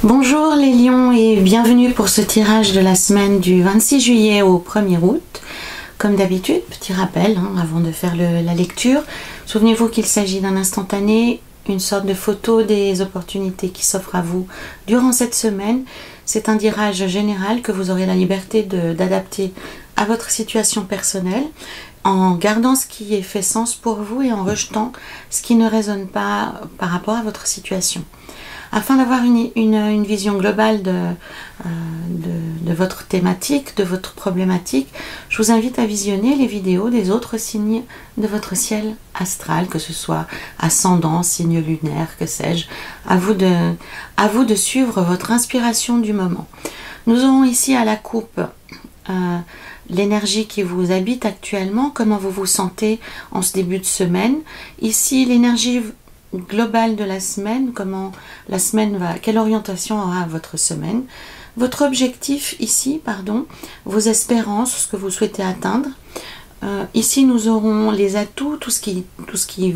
Bonjour les lions et bienvenue pour ce tirage de la semaine du 26 juillet au 1er août. Comme d'habitude, petit rappel avant de faire la lecture. Souvenez-vous qu'il s'agit d'un instantané, une sorte de photo des opportunités qui s'offrent à vous durant cette semaine. C'est un tirage général que vous aurez la liberté d'adapter à votre situation personnelle en gardant ce qui fait sens pour vous et en rejetant ce qui ne résonne pas par rapport à votre situation. Afin d'avoir une vision globale de votre thématique, de votre problématique, je vous invite à visionner les vidéos des autres signes de votre ciel astral, que ce soit ascendant, signe lunaire, que sais-je. À vous de suivre votre inspiration du moment. Nous aurons ici à la coupe l'énergie qui vous habite actuellement, comment vous vous sentez en ce début de semaine. Ici, l'énergie globale de la semaine, comment la semaine va, quelle orientation aura votre semaine, votre objectif ici, vos espérances, ce que vous souhaitez atteindre. Ici nous aurons les atouts, tout ce qui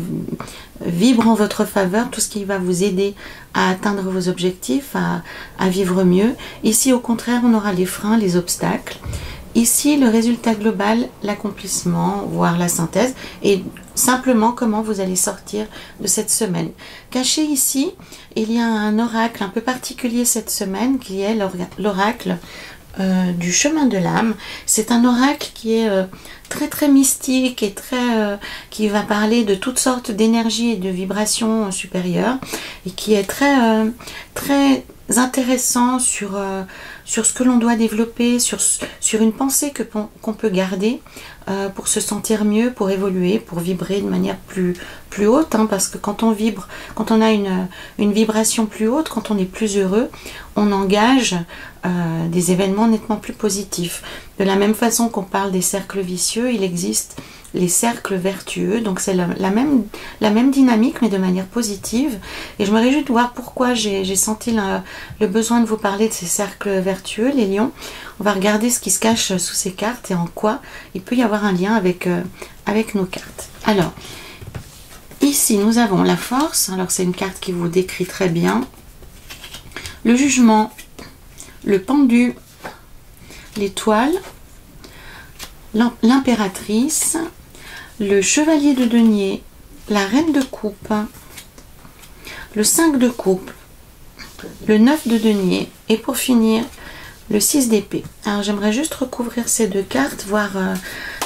vibre en votre faveur, tout ce qui va vous aider à atteindre vos objectifs, à vivre mieux. Ici au contraire on aura les freins, les obstacles. Ici, le résultat global, l'accomplissement, voire la synthèse, et simplement comment vous allez sortir de cette semaine. Caché ici, il y a un oracle un peu particulier cette semaine, qui est l'oracle du chemin de l'âme. C'est un oracle qui est très très mystique et qui va parler de toutes sortes d'énergies et de vibrations supérieures, et qui est très intéressant sur ce que l'on doit développer, sur une pensée qu'on peut garder pour se sentir mieux, pour évoluer, pour vibrer de manière plus haute, parce que quand on vibre, quand on a une vibration plus haute, quand on est plus heureux, on engage des événements nettement plus positifs. De la même façon qu'on parle des cercles vicieux, il existe les cercles vertueux, donc c'est la même dynamique mais de manière positive, et je me réjouis de voir pourquoi j'ai senti le besoin de vous parler de ces cercles vertueux, les lions. On va regarder ce qui se cache sous ces cartes et en quoi il peut y avoir un lien avec nos cartes. Alors, ici nous avons la force, alors c'est une carte qui vous décrit très bien, le jugement, le pendu, l'étoile, l'impératrice, le chevalier de denier, la reine de coupe, le 5 de coupe, le 9 de denier et pour finir le 6 d'épée. Alors j'aimerais juste recouvrir ces deux cartes, voir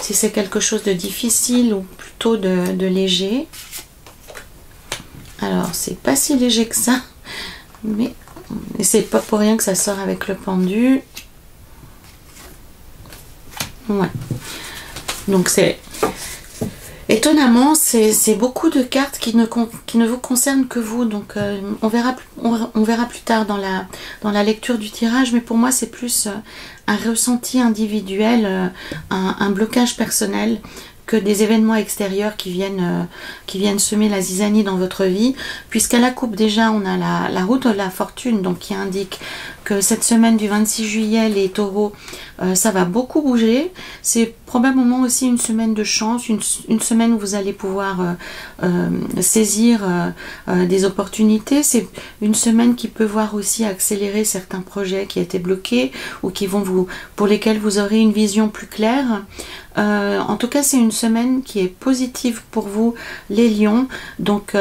si c'est quelque chose de difficile ou plutôt de léger. Alors c'est pas si léger que ça, mais c'est pas pour rien que ça sort avec le pendu. Ouais. Donc c'est étonnamment, c'est beaucoup de cartes qui ne vous concernent que vous. Donc on verra plus tard dans la lecture du tirage, mais pour moi c'est plus un ressenti individuel, un blocage personnel, que des événements extérieurs qui viennent semer la zizanie dans votre vie, puisqu'à la coupe déjà on a la route de la fortune, donc qui indique que cette semaine du 26 juillet les taureaux, ça va beaucoup bouger. C'est probablement aussi une semaine de chance, une semaine où vous allez pouvoir saisir des opportunités. C'est une semaine qui peut voir aussi accélérer certains projets qui étaient bloqués ou pour lesquels vous aurez une vision plus claire. En tout cas c'est une semaine qui est positive pour vous les lions, donc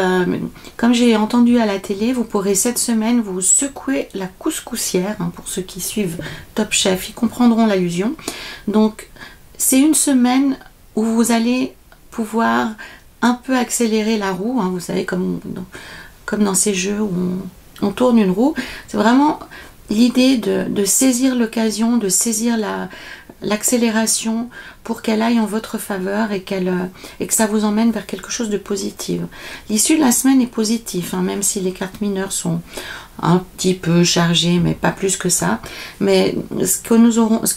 comme j'ai entendu à la télé, vous pourrez cette semaine vous secouer la couscoussière, pour ceux qui suivent Top Chef, ils comprendront l'allusion. Donc c'est une semaine où vous allez pouvoir un peu accélérer la roue, vous savez, comme dans ces jeux où on tourne une roue. C'est vraiment l'idée de saisir l'occasion, de saisir l'accélération pour qu'elle aille en votre faveur et que ça vous emmène vers quelque chose de positif. L'issue de la semaine est positive, même si les cartes mineures sont un petit peu chargées, mais pas plus que ça. Mais ce que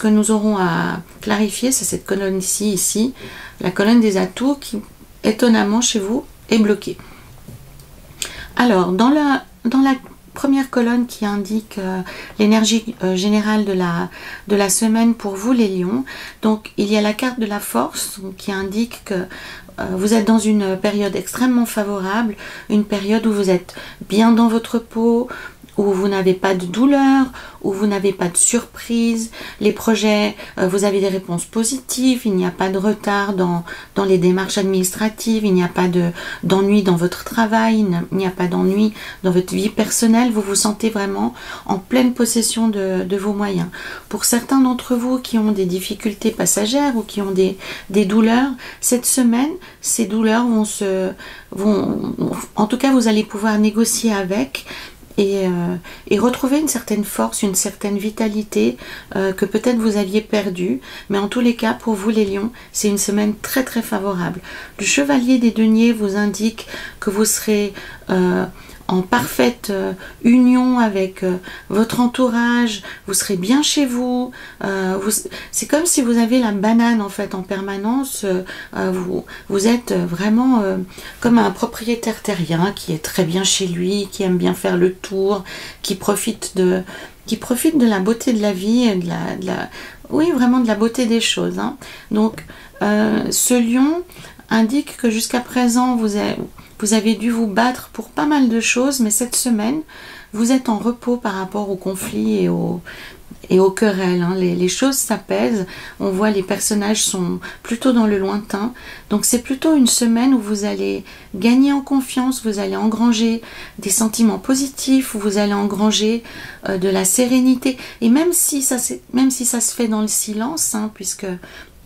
nous aurons à clarifier, c'est cette colonne ici, la colonne des atouts qui, étonnamment chez vous, est bloquée. Alors, dans la première colonne qui indique l'énergie générale de la semaine pour vous les lions, donc il y a la carte de la force qui indique que vous êtes dans une période extrêmement favorable, une période où vous êtes bien dans votre peau, où vous n'avez pas de douleur, où vous n'avez pas de surprise. Les projets, vous avez des réponses positives, il n'y a pas de retard dans les démarches administratives, il n'y a pas d'ennui dans votre travail, il n'y a pas d'ennui dans votre vie personnelle. Vous vous sentez vraiment en pleine possession de vos moyens. Pour certains d'entre vous qui ont des difficultés passagères ou qui ont des douleurs, cette semaine, ces douleurs en tout cas, vous allez pouvoir négocier avec et retrouver une certaine force, une certaine vitalité que peut-être vous aviez perdue. Mais en tous les cas, pour vous les lions, c'est une semaine très très favorable. Le chevalier des deniers vous indique que vous serez en parfaite union avec votre entourage, vous serez bien chez vous, c'est comme si vous avez la banane en fait en permanence, vous êtes vraiment comme un propriétaire terrien qui est très bien chez lui, qui aime bien faire le tour, qui profite de la beauté de la vie, et oui, vraiment de la beauté des choses, hein. Donc ce lion indique que jusqu'à présent vous avez dû vous battre pour pas mal de choses, mais cette semaine, vous êtes en repos par rapport aux conflits et aux querelles, hein. Les choses s'apaisent, on voit les personnages sont plutôt dans le lointain, donc c'est plutôt une semaine où vous allez gagner en confiance, vous allez engranger des sentiments positifs, vous allez engranger de la sérénité, et même si ça se fait dans le silence, hein, puisque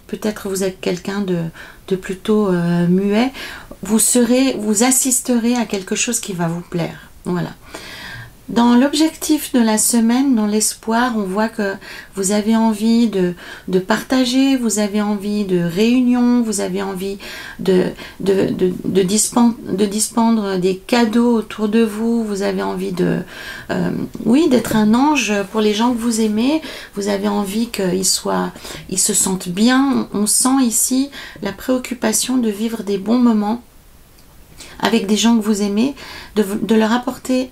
peut-être vous êtes quelqu'un de plutôt muet, vous assisterez à quelque chose qui va vous plaire. Voilà. Dans l'objectif de la semaine, dans l'espoir, on voit que vous avez envie de partager, vous avez envie de réunion, vous avez envie de dispendre des cadeaux autour de vous, vous avez envie oui, d'être un ange pour les gens que vous aimez, vous avez envie qu'ils se sentent bien. On sent ici la préoccupation de vivre des bons moments avec des gens que vous aimez, de leur apporter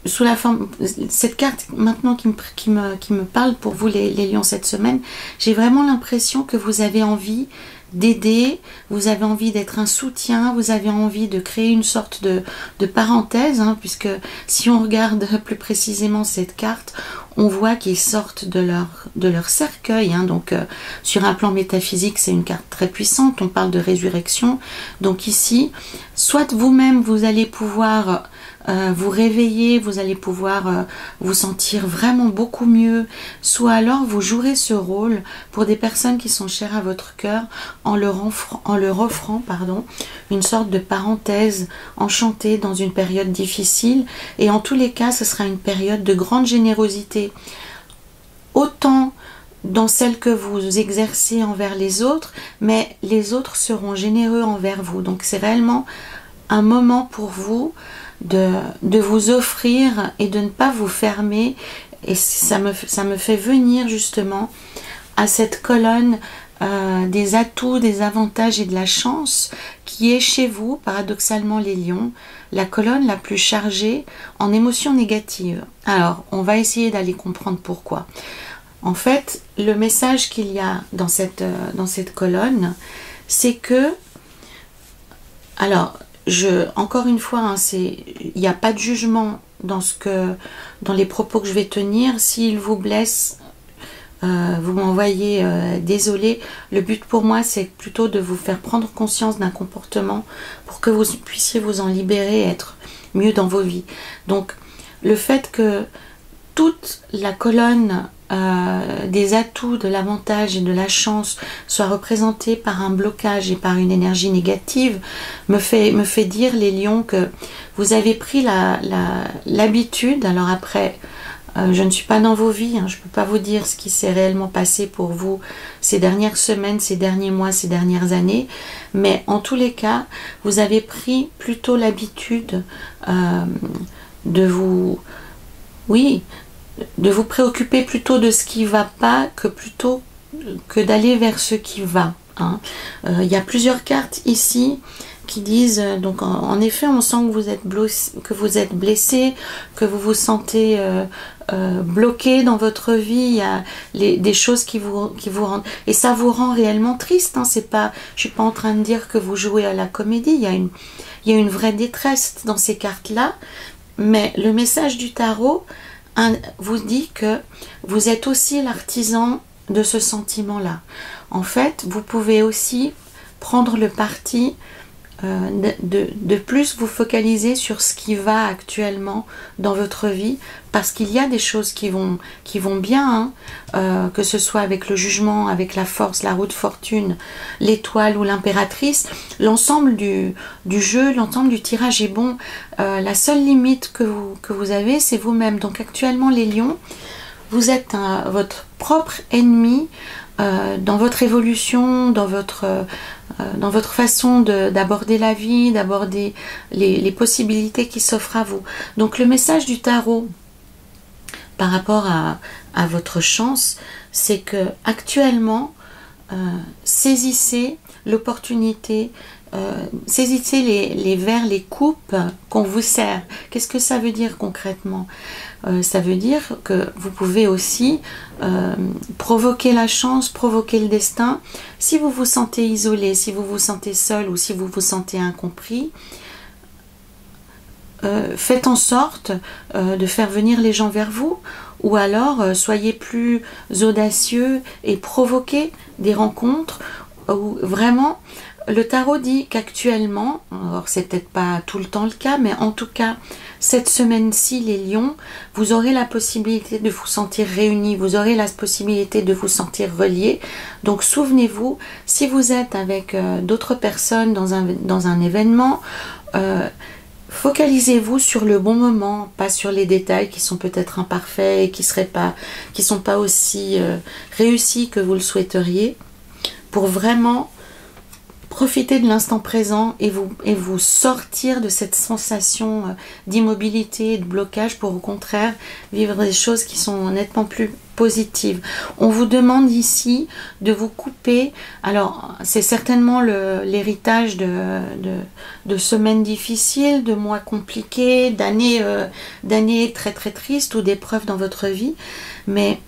sous la forme, cette carte maintenant qui me parle pour vous les lions cette semaine, j'ai vraiment l'impression que vous avez envie d'aider, vous avez envie d'être un soutien, vous avez envie de créer une sorte de parenthèse, hein, puisque si on regarde plus précisément cette carte, on voit qu'ils sortent de leur cercueil, hein, donc sur un plan métaphysique c'est une carte très puissante, on parle de résurrection, donc ici, soit vous-même vous allez pouvoir vous réveiller, vous allez pouvoir vous sentir vraiment beaucoup mieux, soit alors vous jouerez ce rôle pour des personnes qui sont chères à votre cœur en leur offrant une sorte de parenthèse enchantée dans une période difficile, et en tous les cas ce sera une période de grande générosité, autant dans celle que vous exercez envers les autres, mais les autres seront généreux envers vous, donc c'est réellement un moment pour vous de vous offrir et de ne pas vous fermer, et ça me fait venir justement à cette colonne des atouts, des avantages et de la chance qui est chez vous, paradoxalement les lions, la colonne la plus chargée en émotions négatives. Alors, on va essayer d'aller comprendre pourquoi. En fait, le message qu'il y a dans cette colonne, c'est que, alors, encore une fois, hein, il n'y a pas de jugement dans les propos que je vais tenir. S'il vous blesse, vous m'envoyez désolé. Le but pour moi, c'est plutôt de vous faire prendre conscience d'un comportement pour que vous puissiez vous en libérer et être mieux dans vos vies. Donc, le fait que toute la colonne des atouts, de l'avantage et de la chance soit représentée par un blocage et par une énergie négative me fait dire, les lions, que vous avez pris l'habitude. Alors après, je ne suis pas dans vos vies, hein, je ne peux pas vous dire ce qui s'est réellement passé pour vous ces dernières semaines, ces derniers mois, ces dernières années, mais en tous les cas, vous avez pris plutôt l'habitude de vous préoccuper plutôt de ce qui ne va pas que d'aller vers ce qui va, hein. Il y a plusieurs cartes ici qui disent, donc en effet on sent que vous êtes blessé, que vous vous sentez bloqué dans votre vie, il y a des choses qui vous rendent, et ça vous rend réellement triste, hein. Je ne suis pas en train de dire que vous jouez à la comédie, il y a une vraie détresse dans ces cartes là, Mais le message du tarot vous dit que vous êtes aussi l'artisan de ce sentiment-là. En fait, vous pouvez aussi prendre le parti de plus vous focaliser sur ce qui va actuellement dans votre vie, parce qu'il y a des choses qui vont bien, hein, que ce soit avec le jugement, avec la force, la roue de fortune, l'étoile ou l'impératrice. L'ensemble du jeu, l'ensemble du tirage est bon. La seule limite que vous avez, c'est vous-même. Donc actuellement, les lions, vous êtes votre propre ennemi dans votre évolution, dans votre façon d'aborder la vie, d'aborder les possibilités qui s'offrent à vous. Donc le message du tarot par rapport à votre chance, c'est que actuellement, saisissez l'opportunité, saisissez les verres, les coupes qu'on vous sert. Qu'est-ce que ça veut dire concrètement? Ça veut dire que vous pouvez aussi provoquer la chance, provoquer le destin. Si vous vous sentez isolé, si vous vous sentez seul ou si vous vous sentez incompris, faites en sorte de faire venir les gens vers vous, ou alors soyez plus audacieux et provoquez des rencontres où vraiment le tarot dit qu'actuellement, alors c'est peut-être pas tout le temps le cas, mais en tout cas cette semaine-ci, les lions, vous aurez la possibilité de vous sentir réunis, vous aurez la possibilité de vous sentir reliés. Donc souvenez-vous, si vous êtes avec d'autres personnes dans un événement, focalisez-vous sur le bon moment, pas sur les détails qui sont peut-être imparfaits et qui sont pas aussi réussis que vous le souhaiteriez, pour vraiment profiter de l'instant présent et vous sortir de cette sensation d'immobilité et de blocage pour au contraire vivre des choses qui sont nettement plus positives. On vous demande ici de vous couper. Alors c'est certainement l'héritage de semaines difficiles, de mois compliqués, d'années très très tristes ou d'épreuves dans votre vie, mais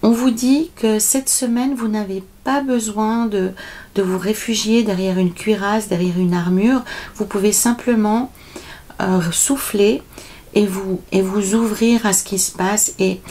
on vous dit que cette semaine, vous n'avez pas besoin de vous réfugier derrière une cuirasse, derrière une armure. Vous pouvez simplement souffler et vous ouvrir à ce qui se passe et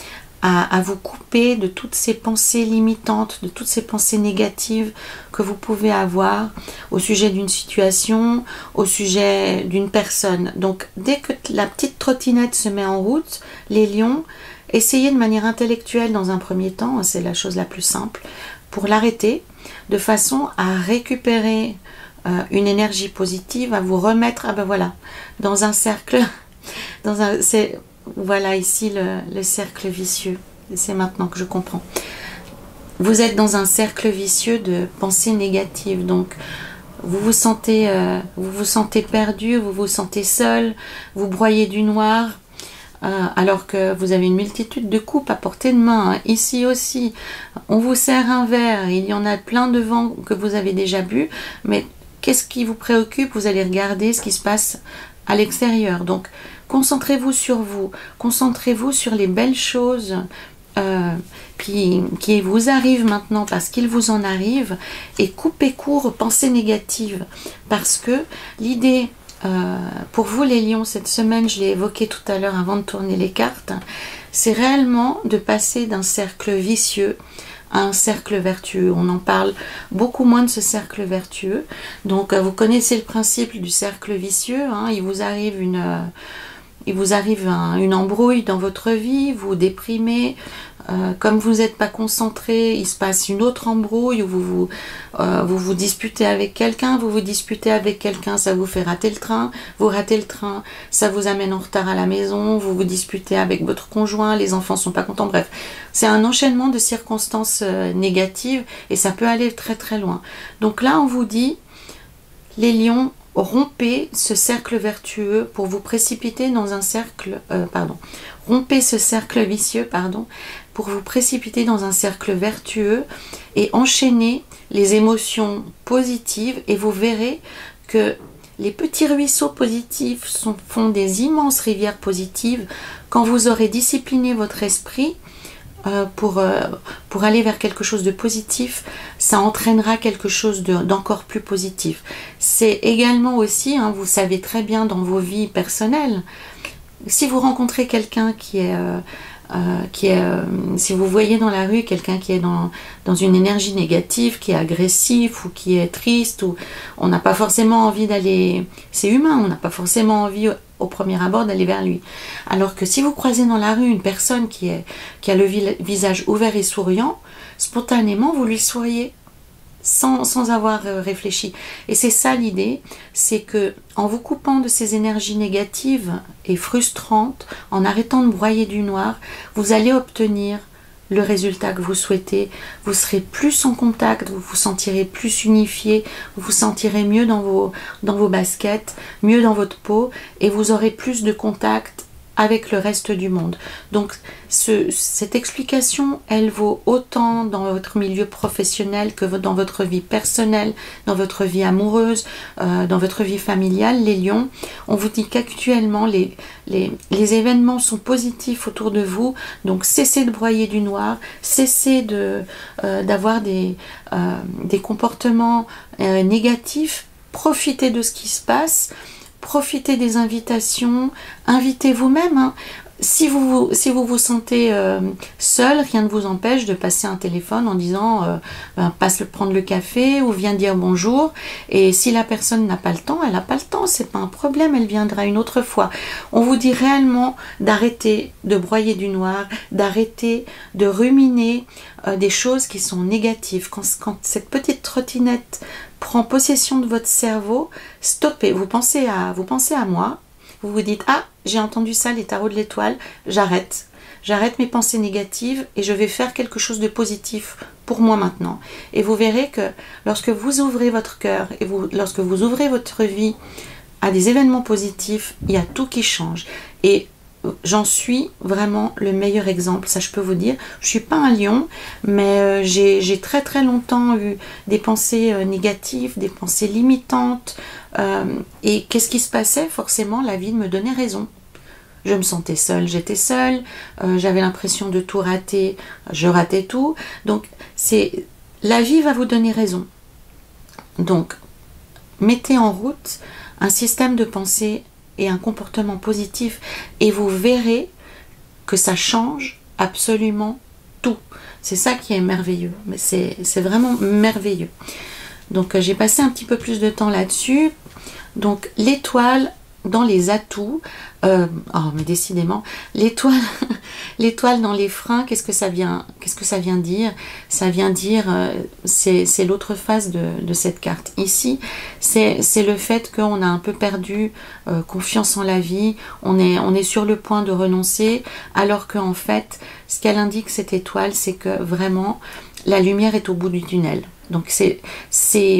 à vous couper de toutes ces pensées limitantes, de toutes ces pensées négatives que vous pouvez avoir au sujet d'une situation, au sujet d'une personne. Donc, dès que la petite trottinette se met en route, les lions, essayez de manière intellectuelle dans un premier temps, c'est la chose la plus simple, pour l'arrêter, de façon à récupérer une énergie positive, à vous remettre, ah ben voilà, dans un cercle, voilà ici le cercle vicieux, c'est maintenant que je comprends. Vous êtes dans un cercle vicieux de pensées négatives, donc vous vous sentez perdu, vous vous sentez seul, vous broyez du noir, alors que vous avez une multitude de coupes à portée de main. Ici aussi, on vous sert un verre, il y en a plein devant que vous avez déjà bu, mais qu'est-ce qui vous préoccupe? Vous allez regarder ce qui se passe à l'extérieur. Donc, concentrez-vous sur vous, concentrez-vous sur les belles choses qui vous arrivent maintenant parce qu'il vous en arrive, et coupez court aux pensées négatives, parce que l'idée pour vous les lions cette semaine, je l'ai évoqué tout à l'heure avant de tourner les cartes, c'est réellement de passer d'un cercle vicieux à un cercle vertueux. On en parle beaucoup moins de ce cercle vertueux. Donc vous connaissez le principe du cercle vicieux, hein. Il vous arrive une embrouille dans votre vie, vous déprimez, comme vous n'êtes pas concentré, il se passe une autre embrouille où vous disputez avec quelqu'un, ça vous fait rater le train, vous ratez le train, ça vous amène en retard à la maison, vous vous disputez avec votre conjoint, les enfants sont pas contents, bref, c'est un enchaînement de circonstances négatives et ça peut aller très très loin. Donc là on vous dit, les lions, rompez ce cercle vertueux pour vous précipiter dans un cercle, rompez ce cercle vicieux, pour vous précipiter dans un cercle vertueux et enchaîner les émotions positives, et vous verrez que les petits ruisseaux positifs font des immenses rivières positives. Quand vous aurez discipliné votre esprit pour aller vers quelque chose de positif, ça entraînera quelque chose d'encore plus positif. C'est également aussi, hein, vous savez très bien dans vos vies personnelles, si vous rencontrez quelqu'un si vous voyez dans la rue quelqu'un qui est dans une énergie négative, qui est agressif ou qui est triste, ou on n'a pas forcément envie d'aller, c'est humain, on n'a pas forcément envie au premier abord d'aller vers lui. Alors que si vous croisez dans la rue une personne qui a le visage ouvert et souriant, spontanément vous lui souriez. Sans avoir réfléchi. Et c'est ça l'idée, c'est que en vous coupant de ces énergies négatives et frustrantes, en arrêtant de broyer du noir, vous allez obtenir le résultat que vous souhaitez. Vous serez plus en contact, vous vous sentirez plus unifié, vous vous sentirez mieux dans vos baskets, mieux dans votre peau, et vous aurez plus de contact avec le reste du monde. Donc cette explication, elle vaut autant dans votre milieu professionnel que dans votre vie personnelle, dans votre vie amoureuse, dans votre vie familiale. Les lions, on vous dit qu'actuellement les événements sont positifs autour de vous, donc cessez de broyer du noir, cessez d'avoir des comportements négatifs, profitez de ce qui se passe. Profitez des invitations, invitez vous-même. Hein. Si vous vous sentez seul, rien ne vous empêche de passer un téléphone en disant passe prendre le café ou viens dire bonjour. Et si la personne n'a pas le temps, elle n'a pas le temps, c'est pas un problème, elle viendra une autre fois. On vous dit réellement d'arrêter de broyer du noir, d'arrêter de ruminer des choses qui sont négatives. Quand cette petite trottinette prend possession de votre cerveau, stoppez, vous pensez à moi, vous vous dites ah, j'ai entendu ça, les tarots de l'étoile, j'arrête mes pensées négatives et je vais faire quelque chose de positif pour moi maintenant. Et vous verrez que lorsque vous ouvrez votre cœur et lorsque vous ouvrez votre vie à des événements positifs, il y a tout qui change. Et j'en suis vraiment le meilleur exemple, ça je peux vous dire. Je suis pas un lion, mais j'ai très très longtemps eu des pensées négatives, des pensées limitantes. Et qu'est-ce qui se passait? Forcément, la vie me donnait raison. Je me sentais seule, j'étais seule, j'avais l'impression de tout rater, je ratais tout. Donc, la vie va vous donner raison. Donc, mettez en route un système de pensée et un comportement positif et vous verrez que ça change absolument tout. C'est ça qui est merveilleux, mais c'est vraiment merveilleux. Donc j'ai passé un petit peu plus de temps là-dessus. Donc l'étoile dans les atouts, mais décidément, l'étoile dans les freins, qu'est-ce que ça vient dire? Ça vient dire, c'est l'autre face de cette carte. Ici, c'est le fait qu'on a un peu perdu confiance en la vie, on est sur le point de renoncer, alors qu'en fait, ce qu'elle indique cette étoile, c'est que vraiment, la lumière est au bout du tunnel. Donc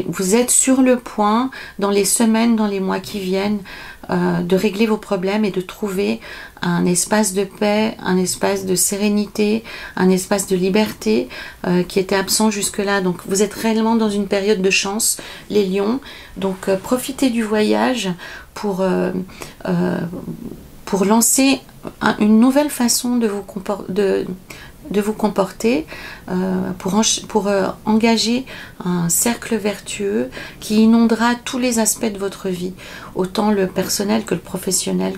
vous êtes sur le point, dans les semaines, dans les mois qui viennent, de régler vos problèmes et de trouver un espace de paix, un espace de sérénité, un espace de liberté qui était absent jusque-là. Donc vous êtes réellement dans une période de chance, les lions. Donc profitez du voyage pour lancer une nouvelle façon de vous comporter, pour engager un cercle vertueux qui inondera tous les aspects de votre vie, autant le personnel que le professionnel,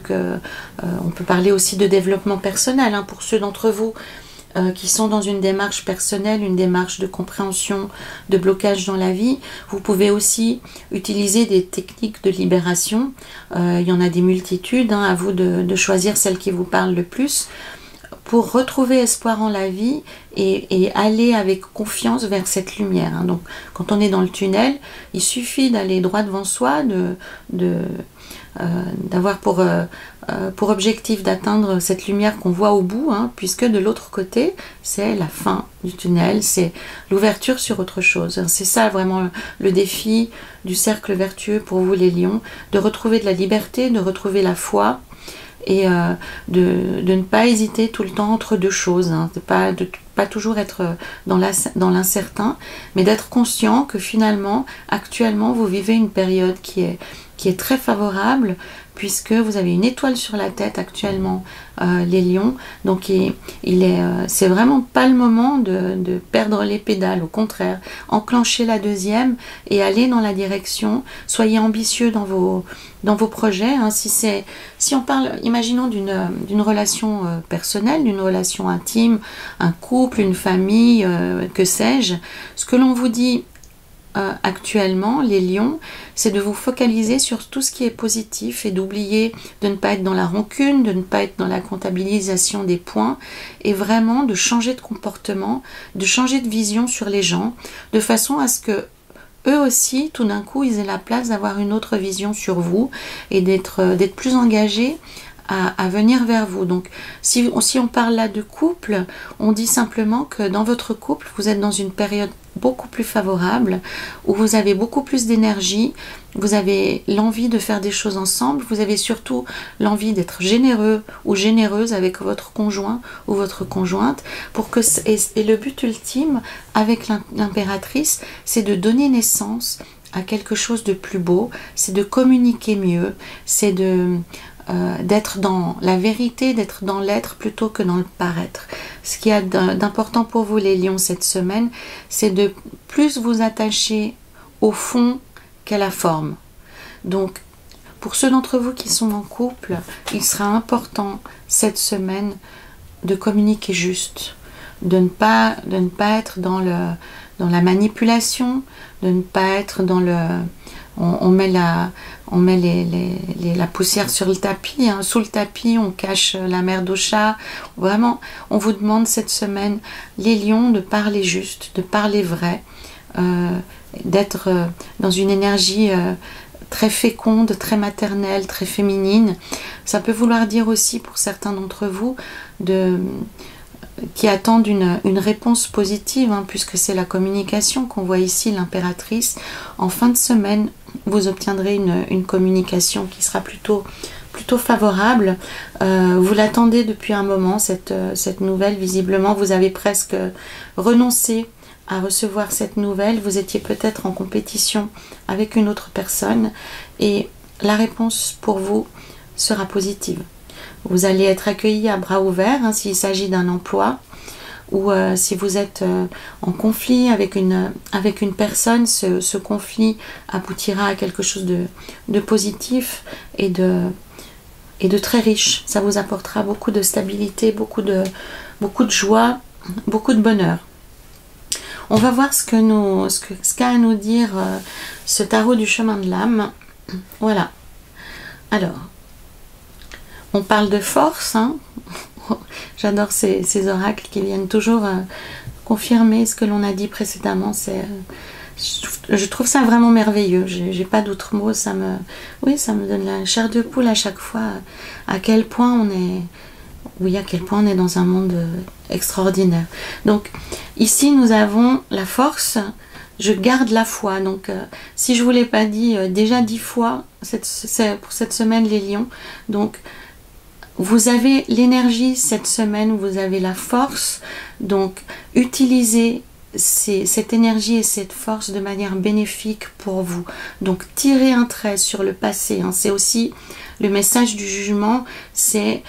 on peut parler aussi de développement personnel, hein, pour ceux d'entre vous qui sont dans une démarche personnelle, une démarche de compréhension, de blocage dans la vie. Vous pouvez aussi utiliser des techniques de libération. Il y en a des multitudes, hein, à vous de choisir celle qui vous parle le plus, pour retrouver espoir en la vie et aller avec confiance vers cette lumière. Hein. Donc, quand on est dans le tunnel, il suffit d'aller droit devant soi, d'avoir pour objectif d'atteindre cette lumière qu'on voit au bout, hein, puisque de l'autre côté, c'est la fin du tunnel, c'est l'ouverture sur autre chose. C'est ça vraiment le défi du cercle vertueux pour vous les lions, de retrouver de la liberté, de retrouver la foi, et de ne pas hésiter tout le temps entre deux choses, hein, de pas toujours être dans l'incertain, mais d'être conscient que finalement, actuellement, vous vivez une période qui est très favorable, puisque vous avez une étoile sur la tête actuellement, les lions. Donc c'est vraiment pas le moment de perdre les pédales, au contraire, enclenchez la deuxième et allez dans la direction, soyez ambitieux dans vos projets, hein. Si on parle, imaginons d'une relation personnelle, d'une relation intime, un couple, une famille, que sais-je, ce que l'on vous dit actuellement, les lions, c'est de vous focaliser sur tout ce qui est positif et d'oublier de ne pas être dans la rancune, de ne pas être dans la comptabilisation des points et vraiment de changer de comportement, de changer de vision sur les gens, de façon à ce que eux aussi, tout d'un coup, ils aient la place d'avoir une autre vision sur vous et d'être plus engagés à venir vers vous. Donc si on parle là de couple, on dit simplement que dans votre couple, vous êtes dans une période beaucoup plus favorable, où vous avez beaucoup plus d'énergie, vous avez l'envie de faire des choses ensemble, vous avez surtout l'envie d'être généreux ou généreuse avec votre conjoint ou votre conjointe, et le but ultime avec l'impératrice, c'est de donner naissance à quelque chose de plus beau, c'est de communiquer mieux, c'est d'être dans la vérité, d'être dans l'être plutôt que dans le paraître. Ce qu'il y a d'important pour vous les lions cette semaine, c'est de plus vous attacher au fond qu'à la forme. Donc pour ceux d'entre vous qui sont en couple, il sera important cette semaine de communiquer juste, de ne pas être dans la manipulation, de ne pas être dans on met la poussière sur le tapis, hein. Sous le tapis on cache la merde au chat. Vraiment, on vous demande cette semaine, les lions, de parler juste, de parler vrai, d'être dans une énergie très féconde, très maternelle, très féminine. Ça peut vouloir dire aussi pour certains d'entre vous qui attendent une réponse positive, hein, puisque c'est la communication qu'on voit ici, l'impératrice. En fin de semaine, vous obtiendrez une communication qui sera plutôt favorable. Vous l'attendez depuis un moment, cette nouvelle. Visiblement, vous avez presque renoncé à recevoir cette nouvelle. Vous étiez peut-être en compétition avec une autre personne et la réponse pour vous sera positive. Vous allez être accueilli à bras ouverts, hein, s'il s'agit d'un emploi, ou si vous êtes en conflit avec une personne, ce conflit aboutira à quelque chose de positif et de très riche. Ça vous apportera beaucoup de stabilité, beaucoup de joie, beaucoup de bonheur. On va voir ce qu'a à nous dire ce tarot du chemin de l'âme. Voilà. Alors, on parle de force, hein. J'adore ces oracles qui viennent toujours confirmer ce que l'on a dit précédemment. Je trouve ça vraiment merveilleux. J'ai pas d'autres mots. Ça me donne la chair de poule à chaque fois. À quel point on est dans un monde extraordinaire. Donc ici nous avons la force. Je garde la foi. Donc si je vous l'ai pas dit déjà 10 fois pour cette semaine les lions. Donc vous avez l'énergie cette semaine, vous avez la force, donc utilisez cette énergie et cette force de manière bénéfique pour vous. Donc tirez un trait sur le passé, hein. C'est aussi le message du jugement, c'est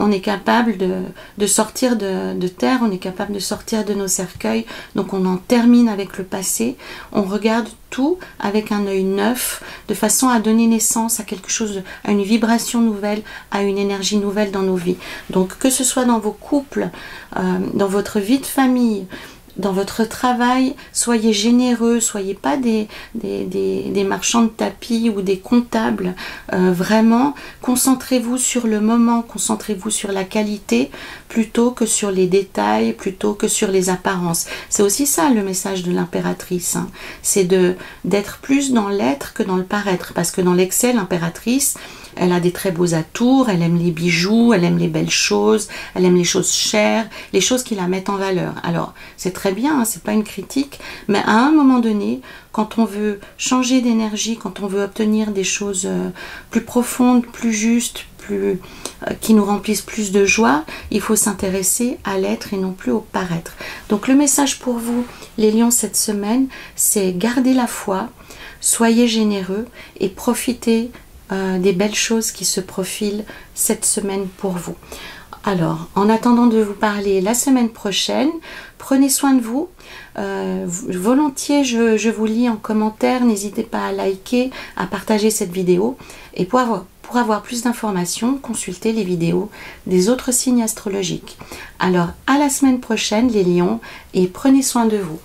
on est capable de sortir de terre, on est capable de sortir de nos cercueils, donc on en termine avec le passé, on regarde tout avec un œil neuf, de façon à donner naissance à quelque chose, à une vibration nouvelle, à une énergie nouvelle dans nos vies. Donc que ce soit dans vos couples, dans votre vie de famille, dans votre travail, soyez généreux, soyez pas des marchands de tapis ou des comptables. Vraiment, concentrez-vous sur le moment, concentrez-vous sur la qualité plutôt que sur les détails, plutôt que sur les apparences. C'est aussi ça le message de l'impératrice, hein. C'est d'être plus dans l'être que dans le paraître, parce que dans l'excès, l'impératrice, elle a des très beaux atours, elle aime les bijoux, elle aime les belles choses, elle aime les choses chères, les choses qui la mettent en valeur. Alors, c'est très bien, hein, c'est pas une critique, mais à un moment donné, quand on veut changer d'énergie, quand on veut obtenir des choses plus profondes, plus justes, qui nous remplissent plus de joie, il faut s'intéresser à l'être et non plus au paraître. Donc le message pour vous, les lions, cette semaine, c'est garder la foi, soyez généreux et profitez des belles choses qui se profilent cette semaine pour vous. Alors, en attendant de vous parler la semaine prochaine, prenez soin de vous. Volontiers, je vous lis en commentaire. N'hésitez pas à liker, à partager cette vidéo. Et pour avoir plus d'informations, consultez les vidéos des autres signes astrologiques. Alors, à la semaine prochaine, les lions, et prenez soin de vous.